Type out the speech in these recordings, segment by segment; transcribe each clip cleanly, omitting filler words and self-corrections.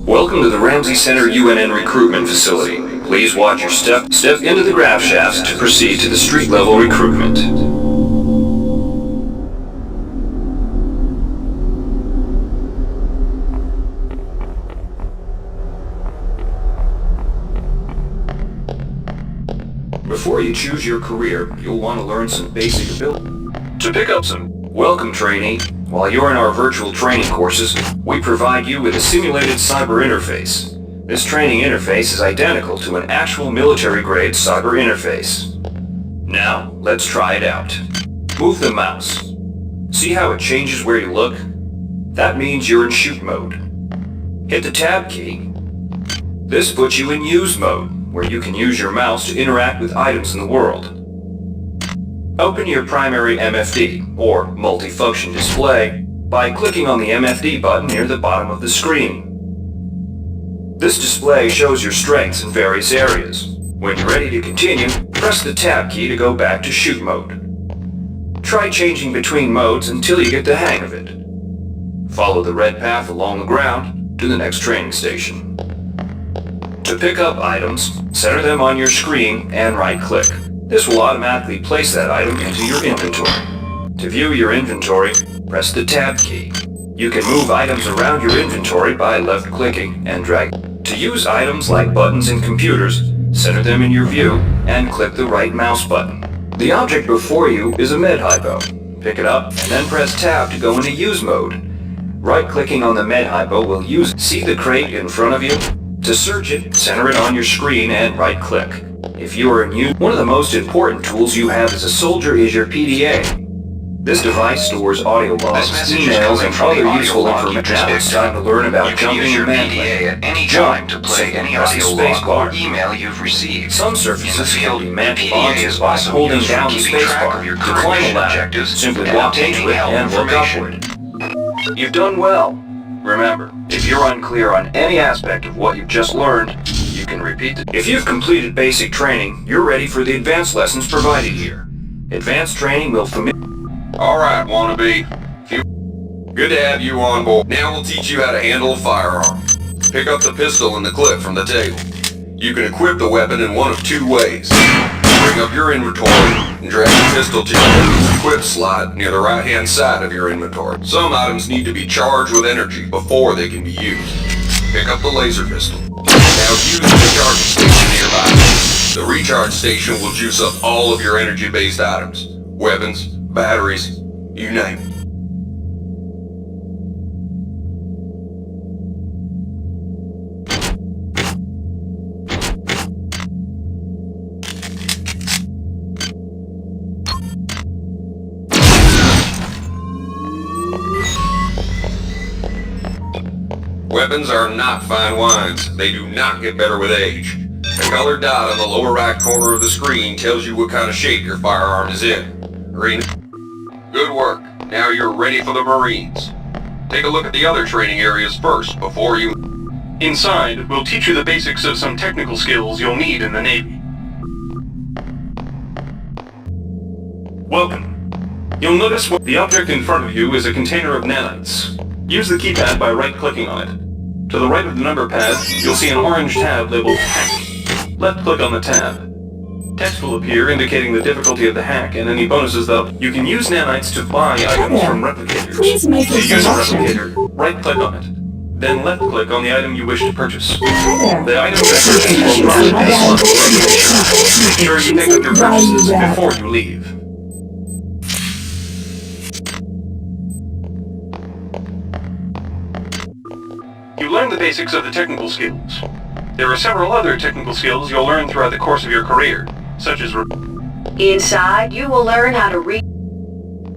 Welcome to the Ramsey Center UNN Recruitment Facility. Please watch your step into the graph shafts to proceed to the street-level recruitment. Before you choose your career, you'll want to learn some basic ability. To pick up some welcome trainee, while you're in our virtual training courses, we provide you with a simulated cyber interface. This training interface is identical to an actual military-grade cyber interface. Now, let's try it out. Move the mouse. See how it changes where you look? That means you're in shoot mode. Hit the tab key. This puts you in use mode, where you can use your mouse to interact with items in the world. Open your primary MFD, or multifunction display, by clicking on the MFD button near the bottom of the screen. This display shows your strengths in various areas. When you're ready to continue, press the tab key to go back to shoot mode. Try changing between modes until you get the hang of it. Follow the red path along the ground to the next training station. To pick up items, center them on your screen and right-click. This will automatically place that item into your inventory. To view your inventory, press the tab key. You can move items around your inventory by left-clicking and dragging. To use items like buttons in computers, center them in your view and click the right mouse button. The object before you is a med-hypo. Pick it up and then press tab to go into use mode. Right-clicking on the med-hypo will see the crate in front of you. To search it, center it on your screen and right-click. If you are in use, one of the most important tools you have as a soldier is your PDA. This device stores audio logs, emails, and other useful information. Now it's time to learn about jumping and mantling. At any time to play any audio log or email you've received. Some surfaces can be mantled onto by holding down the spacebar. To climb a ladder, simply walk into it and look upward. You've done well. Remember, if you're unclear on any aspect of what you've just learned, you can repeat it. If you've completed basic training, you're ready for the advanced lessons provided here. Advanced training will Alright, wannabe. Good to have you on board. Now we'll teach you how to handle a firearm. Pick up the pistol and the clip from the table. You can equip the weapon in one of two ways. Bring up your inventory and drag the pistol to your equip slot near the right-hand side of your inventory. Some items need to be charged with energy before they can be used. Pick up the laser pistol. Now use the recharge station nearby. The recharge station will juice up all of your energy-based items. Weapons, batteries, you name it. Weapons are not fine wines. They do not get better with age. The colored dot on the lower right corner of the screen tells you what kind of shape your firearm is in. Green. Good work. Now you're ready for the Marines. Take a look at the other training areas first before you... Inside, we'll teach you the basics of some technical skills you'll need in the Navy. Welcome. You'll notice the object in front of you is a container of nanites. Use the keypad by right-clicking on it. To the right of the number pad, you'll see an orange tab labeled Hack. Left-click on the tab. Text will appear indicating the difficulty of the hack and any bonuses that you can use nanites to buy items from replicators. Please make To a use a selection. replicator, right-click on it. Then left-click on the item you wish to purchase. Hi The there. item that purchase will drop in this slot. Make sure you pick up your purchases before you leave. You learned the basics of the technical skills. There are several other technical skills you'll learn throughout the course of your career, such as... Inside, you will learn how to read.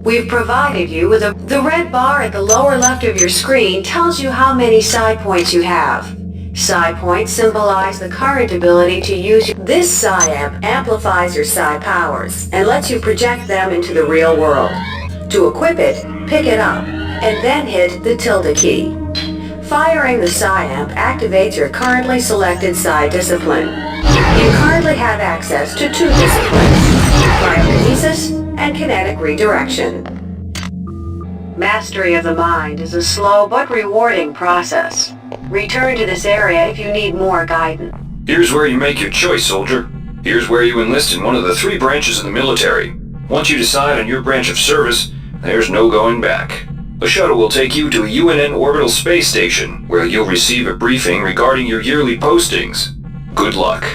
We've provided you with the red bar at the lower left of your screen tells you how many psi points you have. Psi points symbolize the current ability to use this psi amp amplifies your psi powers and lets you project them into the real world. To equip it, pick it up, and then hit the tilde key. Firing the psi amp activates your currently selected psi discipline. You currently have access to two disciplines, cryokinesis and kinetic redirection. Mastery of the mind is a slow but rewarding process. Return to this area if you need more guidance. Here's where you make your choice, soldier. Here's where you enlist in one of the 3 branches of the military. Once you decide on your branch of service, there's no going back. A shuttle will take you to a UNN orbital space station, where you'll receive a briefing regarding your yearly postings. Good luck.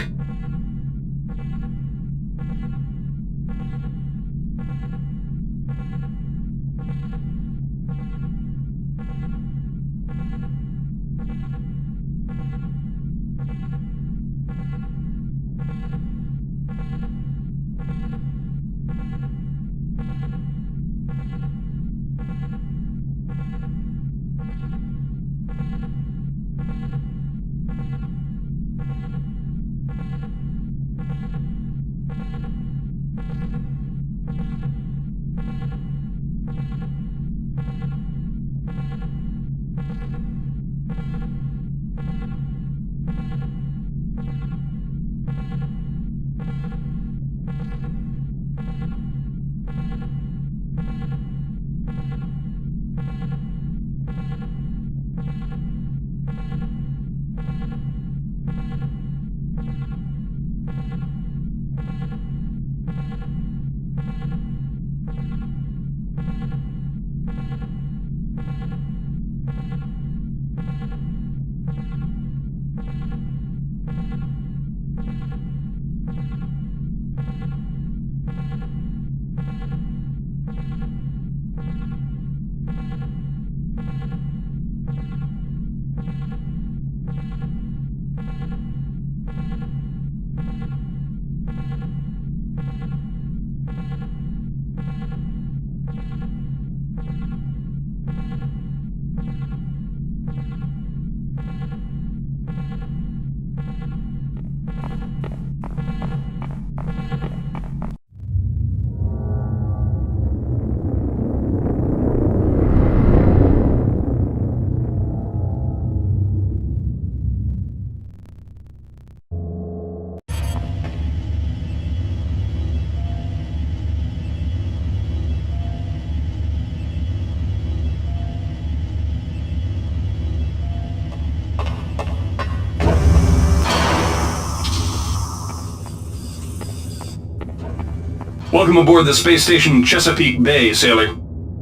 Welcome aboard the space station Chesapeake Bay, sailor.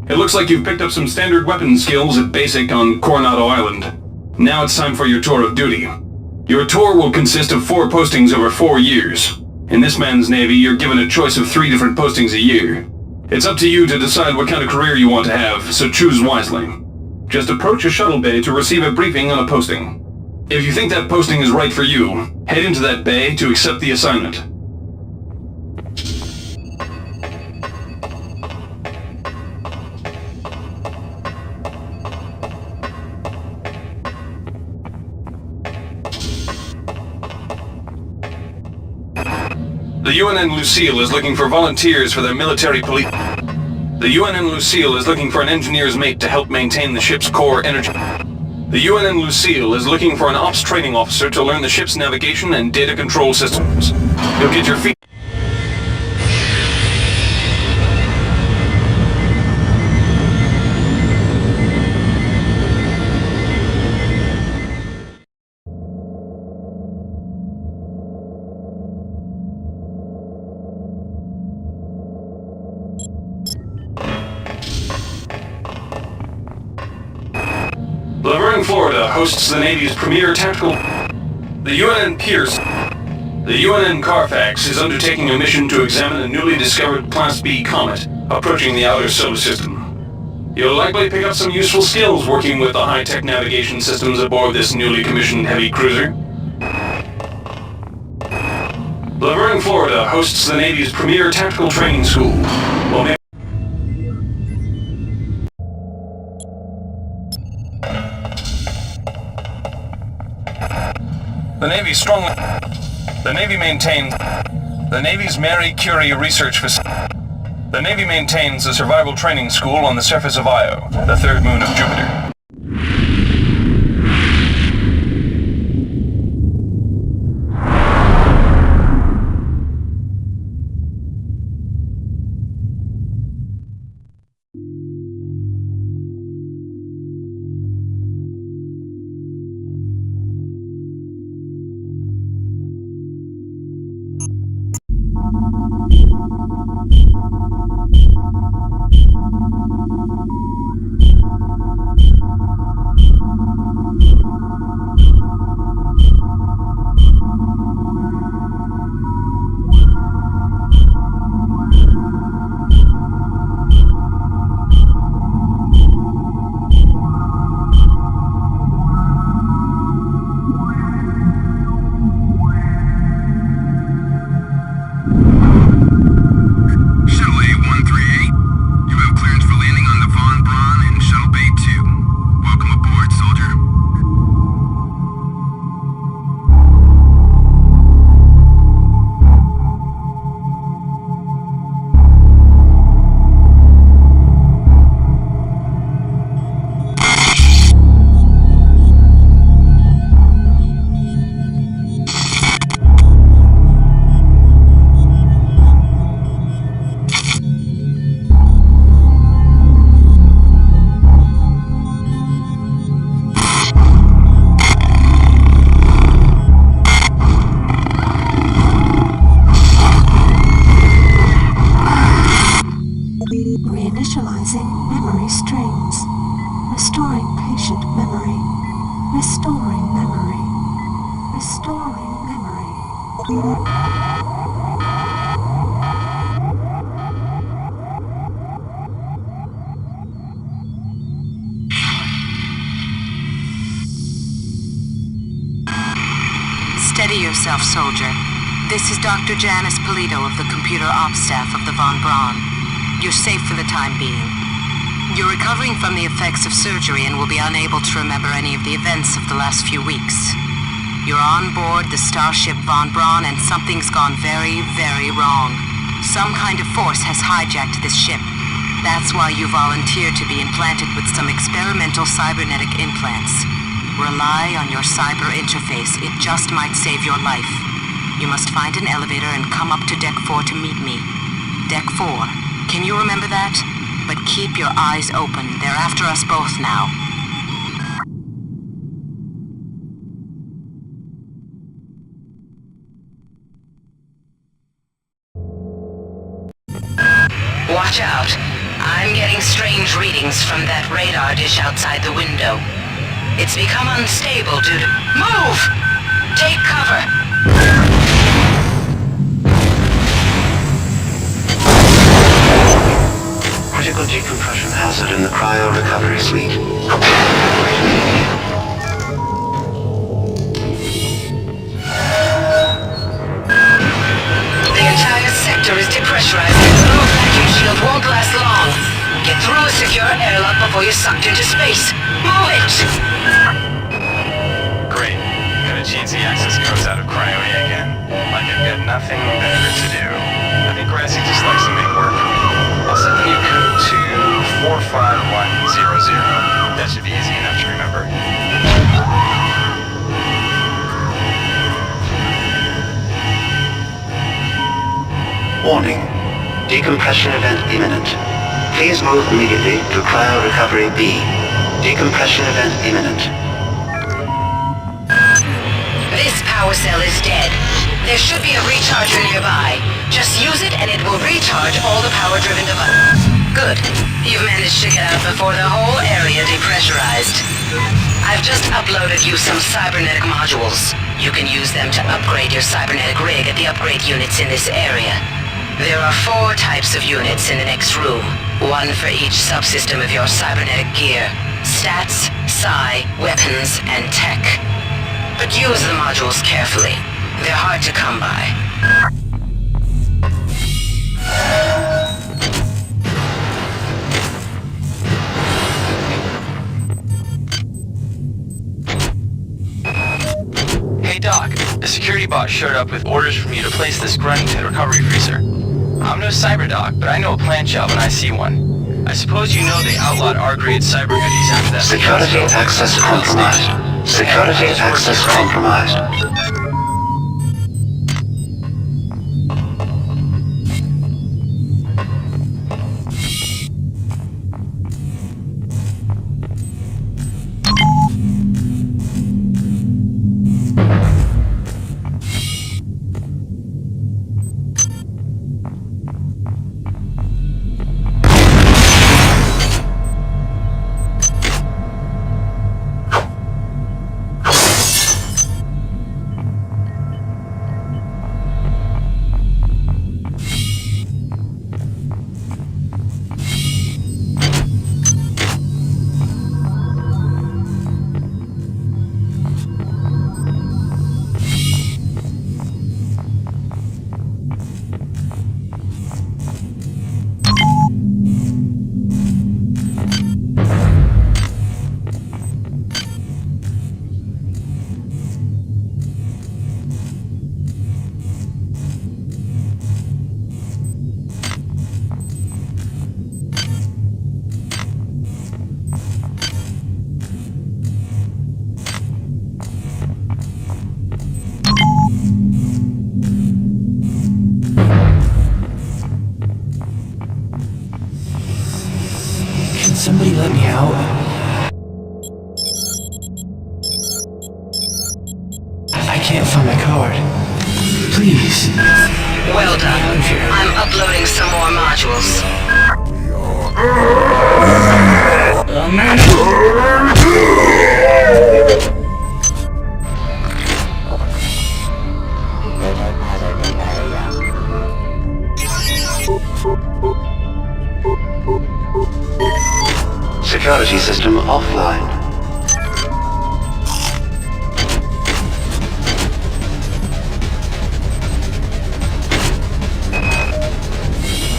It looks like you've picked up some standard weapon skills at basic on Coronado Island. Now it's time for your tour of duty. Your tour will consist of 4 postings over 4 years. In this man's Navy, you're given a choice of 3 different postings a year. It's up to you to decide what kind of career you want to have, so choose wisely. Just approach a shuttle bay to receive a briefing on a posting. If you think that posting is right for you, head into that bay to accept the assignment. The UNN Lucille is looking for volunteers for their military police. The UNN Lucille is looking for an engineer's mate to help maintain the ship's core energy. The UNN Lucille is looking for an ops training officer to learn the ship's navigation and data control systems. You'll get your feet. Laverne, Florida hosts the Navy's premier tactical... The UNN Pierce... The UNN Carfax is undertaking a mission to examine a newly discovered Class B comet approaching the outer solar system. You'll likely pick up some useful skills working with the high-tech navigation systems aboard this newly commissioned heavy cruiser. Laverne, Florida hosts the Navy's premier tactical training school. Well, The Navy maintains the Navy's Marie Curie Research Facility. The Navy maintains a survival training school on the surface of Io, the 3rd moon of Jupiter. brains, restoring patient memory, restoring memory, restoring memory. Steady yourself, soldier. This is Dr. Janice Polito of the computer ops staff of the Von Braun. You're safe for the time being. You're recovering from the effects of surgery and will be unable to remember any of the events of the last few weeks. You're on board the starship Von Braun and something's gone very, very wrong. Some kind of force has hijacked this ship. That's why you volunteered to be implanted with some experimental cybernetic implants. Rely on your cyber interface. It just might save your life. You must find an elevator and come up to Deck 4 to meet me. Deck 4. Can you remember that? But keep your eyes open. They're after us both now. Watch out. I'm getting strange readings from that radar dish outside the window. It's become unstable due to... Move! Take cover! Critical decompression hazard in the cryo-recovery suite. The entire sector is depressurized. The low vacuum shield won't last long. Get through a secure airlock before you're sucked into space. Move it! Great. Gonna change the access codes out of cryo-E again. Like I've got nothing better to do. I think Grassy just likes to make work for me. I'll set the new code to 45100. That should be easy enough to remember. Warning. Decompression event imminent. Please move immediately to cryo-recovery B. Decompression event imminent. This power cell is dead. There should be a recharger nearby. Just use it and it will recharge all the power-driven devices. Good. You've managed to get out before the whole area depressurized. I've just uploaded you some cybernetic modules. You can use them to upgrade your cybernetic rig at the upgrade units in this area. There are 4 types of units in the next room. 1 for each subsystem of your cybernetic gear. Stats, psi, weapons, and tech. But use the modules carefully. They're hard to come by. Hey Doc, a security bot showed up with orders from you to place this grunt into the recovery freezer. I'm no cyber doc, but I know a plant job when I see one. I suppose you know they outlawed R-grade cyber goodies after that. Security access compromised. Security access compromised. Somebody let me out. I can't find my card. Please. Well done. I'm uploading some more modules. security system offline.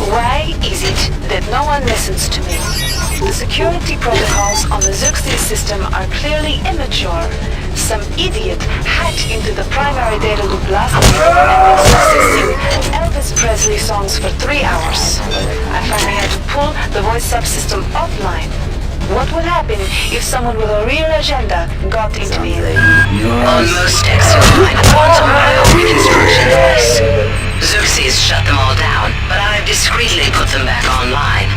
Why is it that no one listens to me? The security protocols on the Xerxes system are clearly immature. Some idiot hacked into the primary data loop last week and made Xerxes sing Elvis Presley songs for 3 hours. I finally had to pull the voice subsystem offline. What would happen if someone with a real agenda got into me? On most decks you'll find a quantum bio-reconstruction device. Xerxes shut them all down, but I've discreetly put them back online.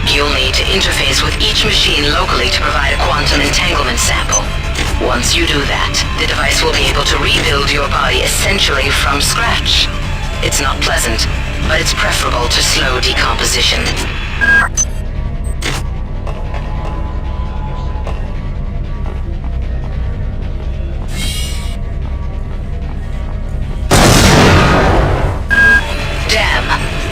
You'll need to interface with each machine locally to provide a quantum entanglement sample. Once you do that, the device will be able to rebuild your body essentially from scratch. It's not pleasant, but it's preferable to slow decomposition.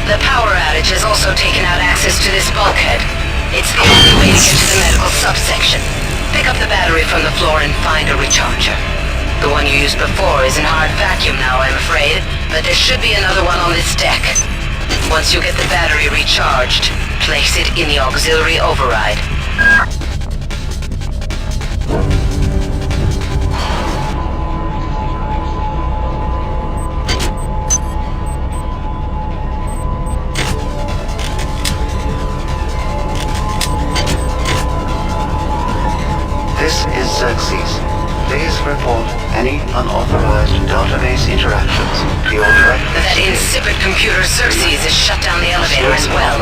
The power outage has also taken out access to this bulkhead. It's the only way to get to the medical subsection. Pick up the battery from the floor and find a recharger. The one you used before is in hard vacuum now, I'm afraid, but there should be another one on this deck. Once you get the battery recharged, place it in the auxiliary override. This is Xerxes. Please report any unauthorized database interactions to your direct... That insipid computer Xerxes has shut down the elevator as well.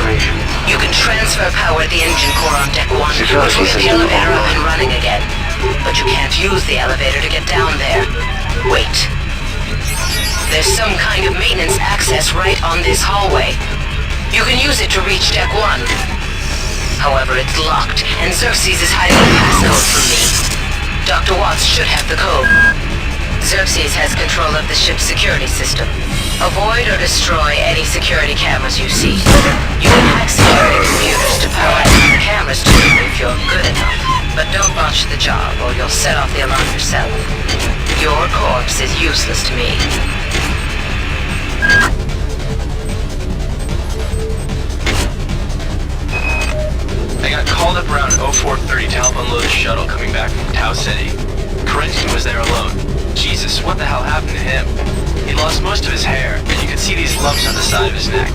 You can transfer power at the engine core on deck 1, which will get the elevator up and running again. But you can't use the elevator to get down there. Wait. There's some kind of maintenance access right on this hallway. You can use it to reach deck 1. However, it's locked, and Xerxes is hiding a passcode from me. Dr. Watts should have the code. Xerxes has control of the ship's security system. Avoid or destroy any security cameras you see. You can hack security computers to power the cameras too if you're good enough. But don't botch the job, or you'll set off the alarm yourself. Your corpse is useless to me. I got called up around 0430 to help unload a shuttle coming back from Tau City. Corinthian was there alone. Jesus, what the hell happened to him? He lost most of his hair, and you could see these lumps on the side of his neck.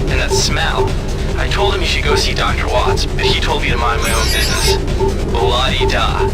And that smell. I told him he should go see Dr. Watts, but he told me to mind my own business. La-di-da.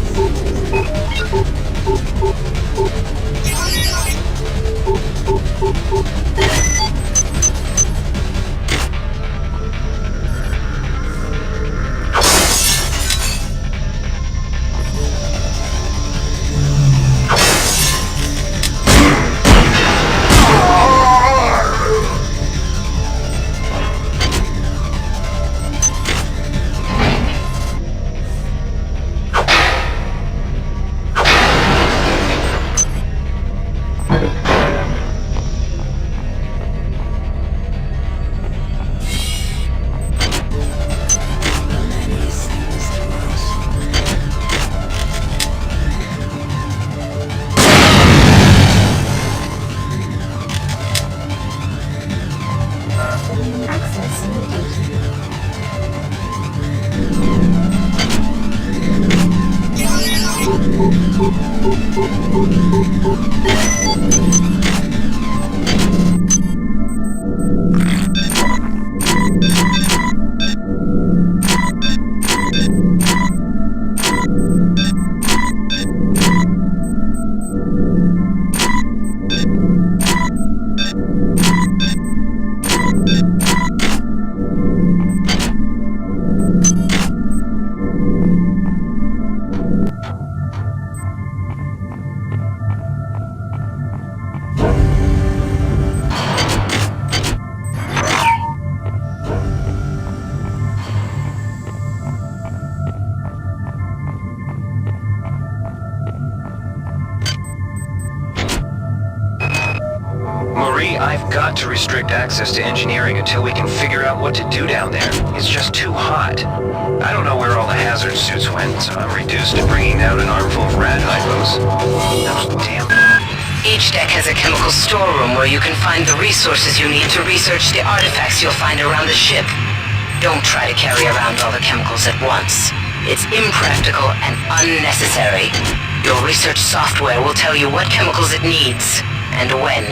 I've got to restrict access to engineering until we can figure out what to do down there. It's just too hot. I don't know where all the hazard suits went, so I'm reduced to bringing out an armful of rad hypos. Those damn... Each deck has a chemical storeroom where you can find the resources you need to research the artifacts you'll find around the ship. Don't try to carry around all the chemicals at once. It's impractical and unnecessary. Your research software will tell you what chemicals it needs, and when.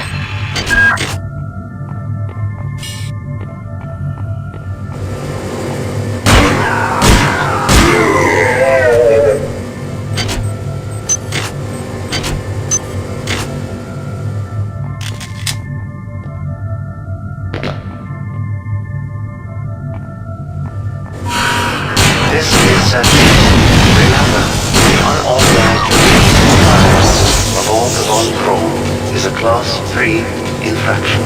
This is remember, the unauthorized release of all the Von Braun is a Class 3 infraction.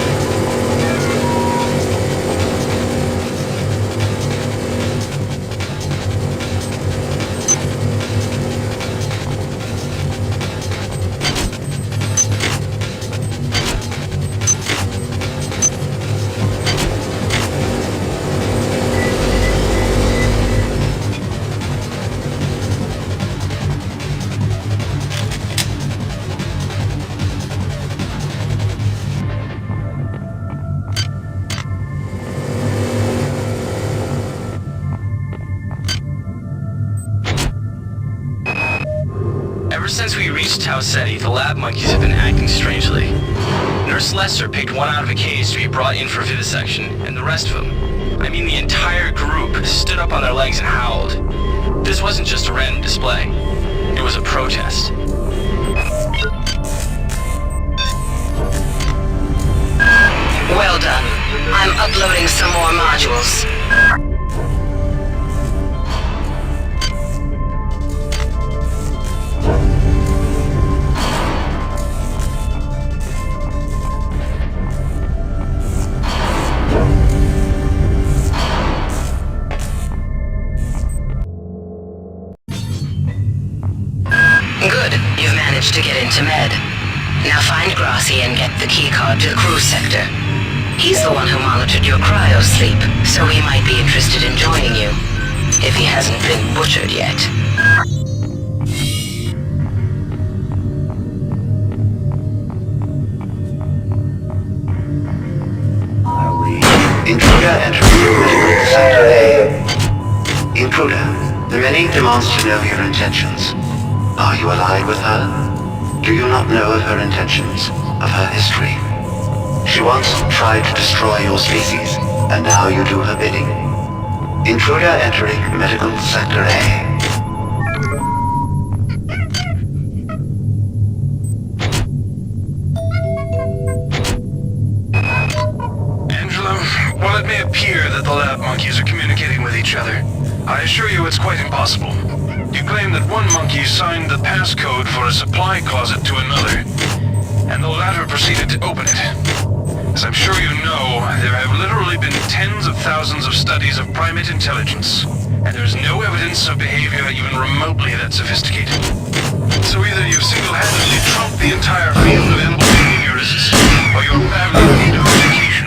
Ever since we reached Tau Ceti, the lab monkeys have been acting strangely. Nurse Lester picked one out of a cage to be brought in for vivisection, and the rest of them, I mean the entire group, stood up on their legs and howled. This wasn't just a random display. It was a protest. Well done. I'm uploading some more modules. Good. You've managed to get into Med. Now find Grassi and get the keycard to the cruise sector. He's the one who monitored your cryo-sleep, so he might be interested in joining you. If he hasn't been butchered yet. Intruder entering Medical Sector A. Intruder, the Many demands to know your intentions. Are you allied with her? Do you not know of her intentions, of her history? She once tried to destroy your species, and now you do her bidding. Intruder entering Medical Sector A. While it may appear that the lab monkeys are communicating with each other, I assure you it's quite impossible. You claim that one monkey signed the passcode for a supply closet to another, and the latter proceeded to open it. As I'm sure you know, there have literally been tens of thousands of studies of primate intelligence, and there's no evidence of behavior even remotely that sophisticated. So either you've single-handedly trumped the entire field of animal behaviorists, or you're badly in need of education.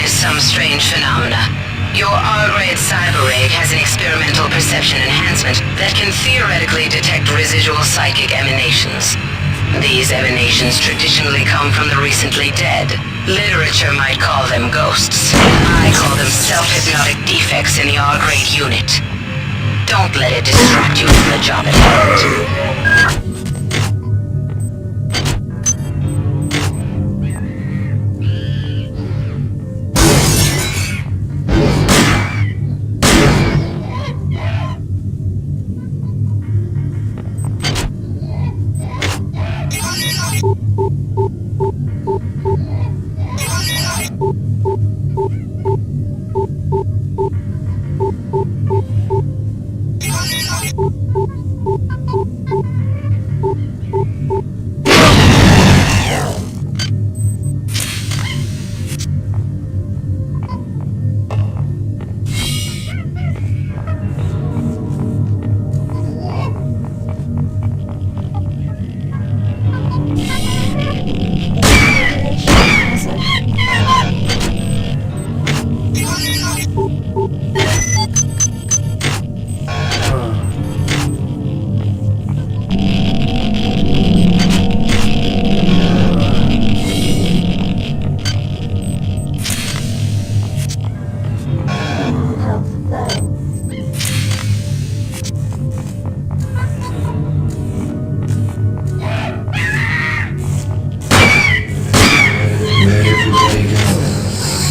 Some strange phenomena. Your R-grade cyber ray has an experimental perception enhancement that can theoretically detect residual psychic emanations. These emanations traditionally come from the recently dead. Literature might call them ghosts. I call them self-hypnotic defects in the R-grade unit. Don't let it distract you from the job at hand.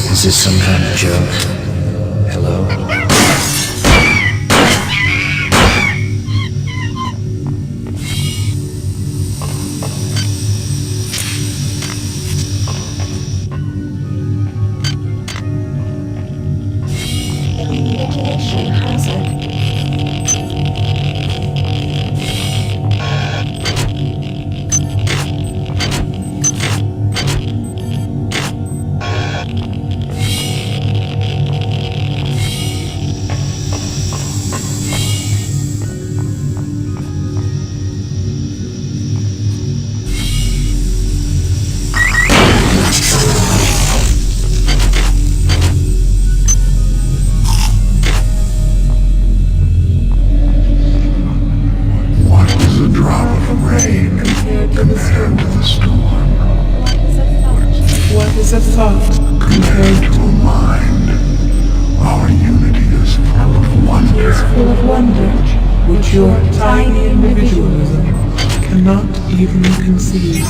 Is this some kind of joke? Hello? Communication hazard. What is a thought compared to a mind? Our unity is full of wonder. Is full of wonder, which your tiny individualism cannot even conceive.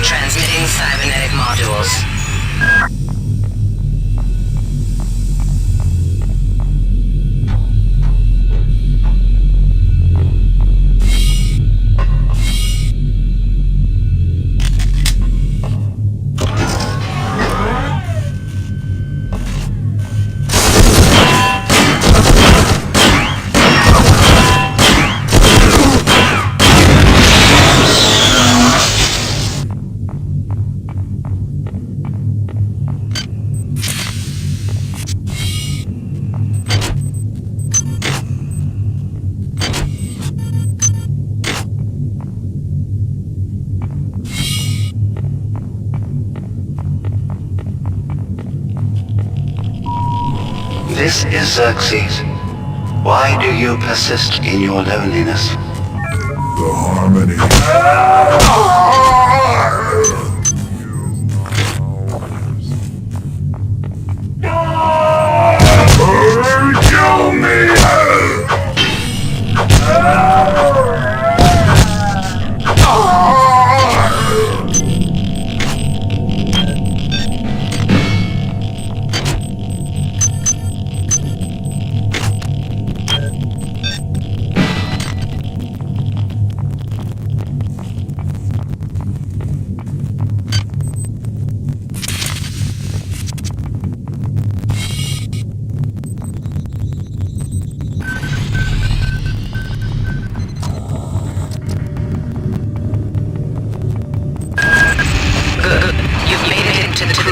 Transmitting cybernetic modules. This is Xerxes. Why do you persist in your loneliness? The harmony.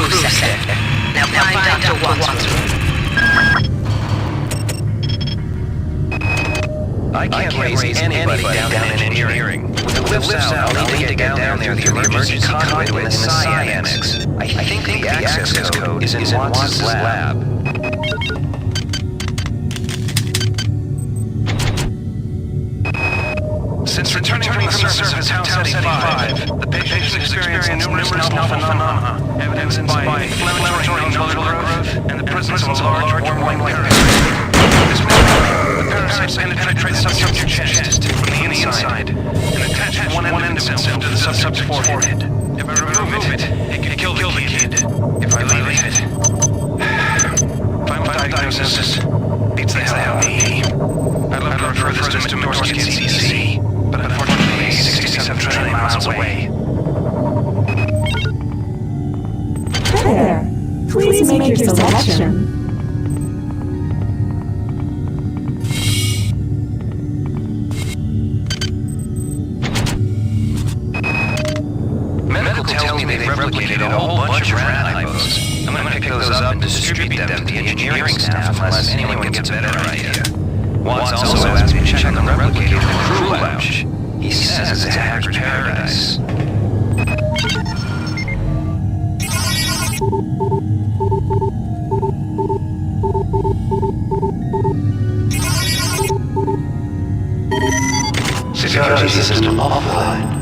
approved sector. Now find Dr. Wadsworth. I can't raise anybody down in engineering. With the lifts out, I'll need to get down there through the emergency conduit in the Psi Annex. I think the access code is in Watts' lab. Since returning from the surface of Tau 75, the patient has experienced numerous novel phenomena, evidenced by inflammatory nodal growth and the presence of a large worm-like parasite. This the parasite penetrates the subject's chest from the inside and attaches one end of itself to the subject's forehead. If I remove it, it can kill the kid. If I leave it, final diagnosis beats the hell out of me. I'd love to refer this to Midorsky and CDC, but unfortunately, 67 trillion miles away. There. Please make your selection. Medical tells me they've replicated a whole bunch of rat hypos. I'm gonna pick those up and distribute them to the engineering staff unless anyone gets a better idea. Watts also asked me to check on the replicator in the crew lounge. He says it's a hacker's paradise. Security system offline.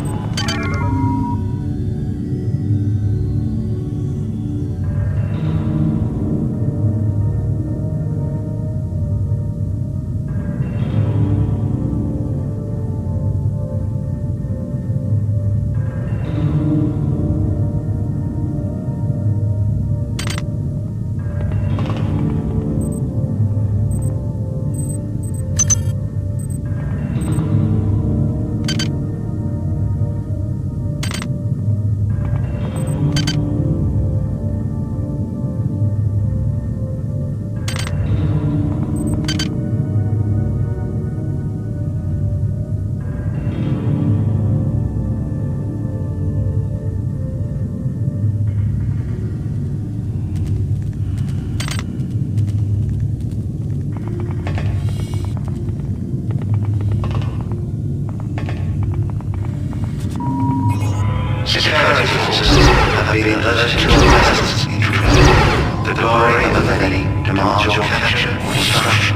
Security forces have been alerted to your presence, intruder. The glory of the many demands your capture or destruction.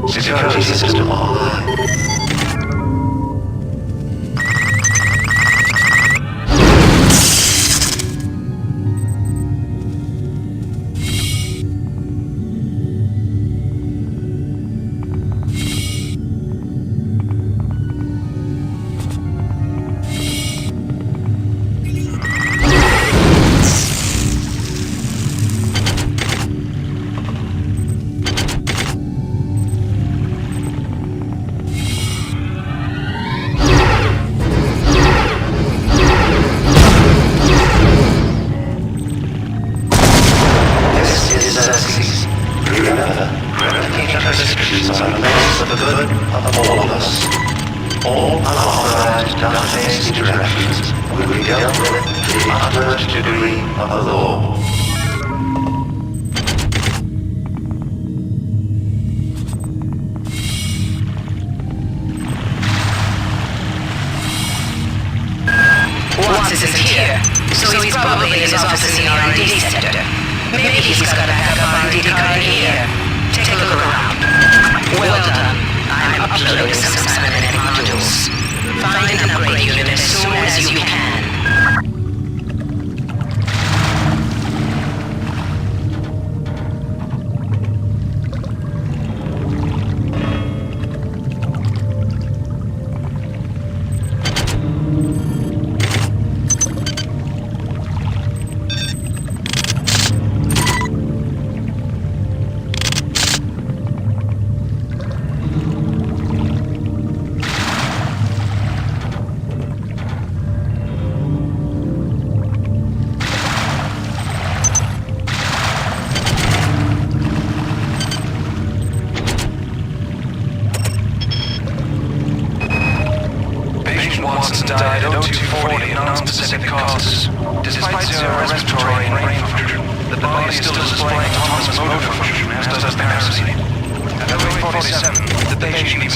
Security system online. All unauthorized database interactions will be dealt with to the utmost degree of the law. Watts isn't here, so he's probably in his office in the R&D sector. Maybe he's got a backup R&D card here. Take a look around. Well done. I'm uploading some cybernetic modules. Find an upgrade unit as soon as you can.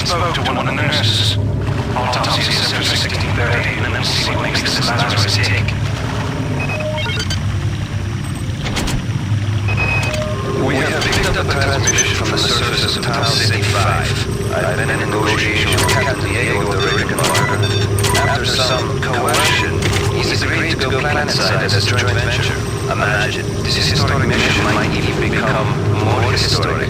spoke to one of the nurses. Autopsy is set for 16:30, and then see what makes this Lazarus tick. We have picked up a transmission from the surface of Town City 5. I've been in negotiation with Captain Diego of the Reconnaissance. After some coercion, he's agreed to go planetside as a joint venture. Imagine, this historic mission might even become more historic.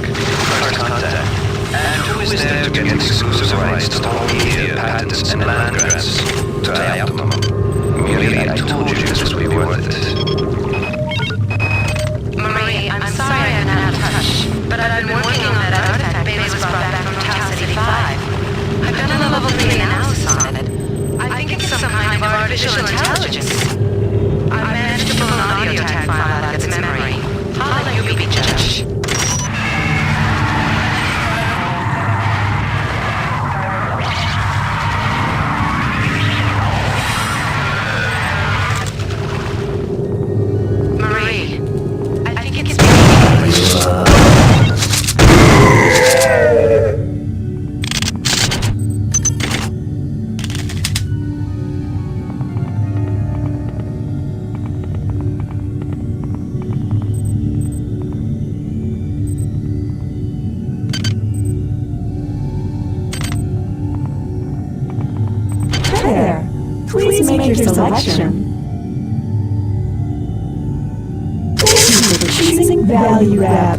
First contact. And who is there to get exclusive rights to all media, patents, and land grants? Trioptimum. Merely I told you this would be worth it. Marie, I'm sorry I'm not out of touch, but I've been working on that artifact Bailey was brought back from Town City 5. I've done a level 3 analysis on it. I think it's some kind of artificial intelligence. I managed to pull an audio tag file out of its memory. I'll let you be judge. Marie, I think it's There. Please make your selection. Thank you for choosing Value Wrap.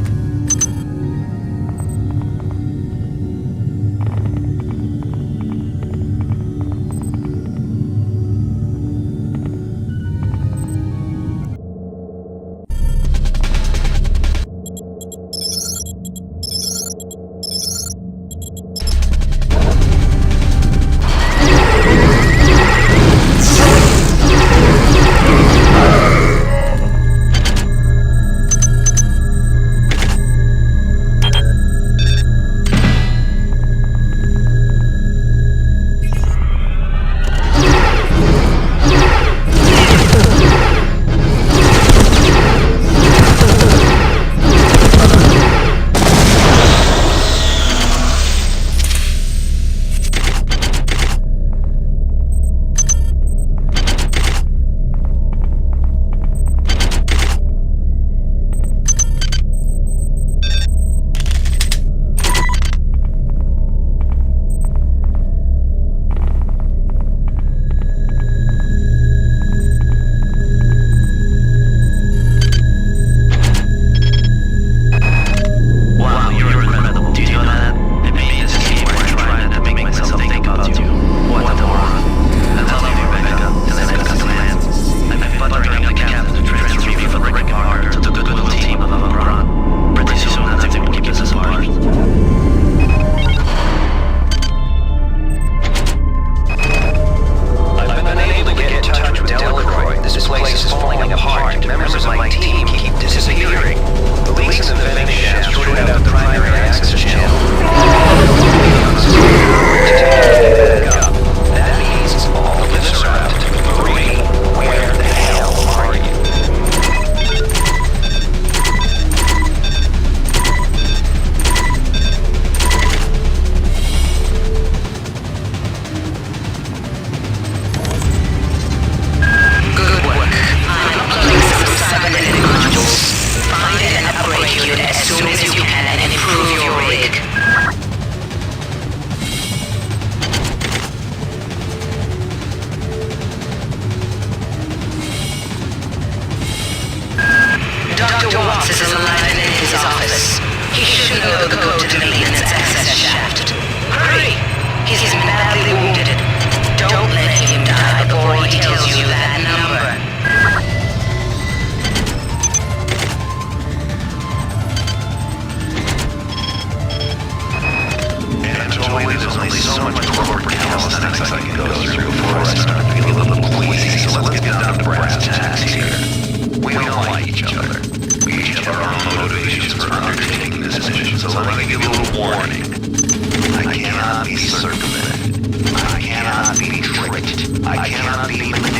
I cannot be tricked. I cannot be manipulated.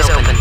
open.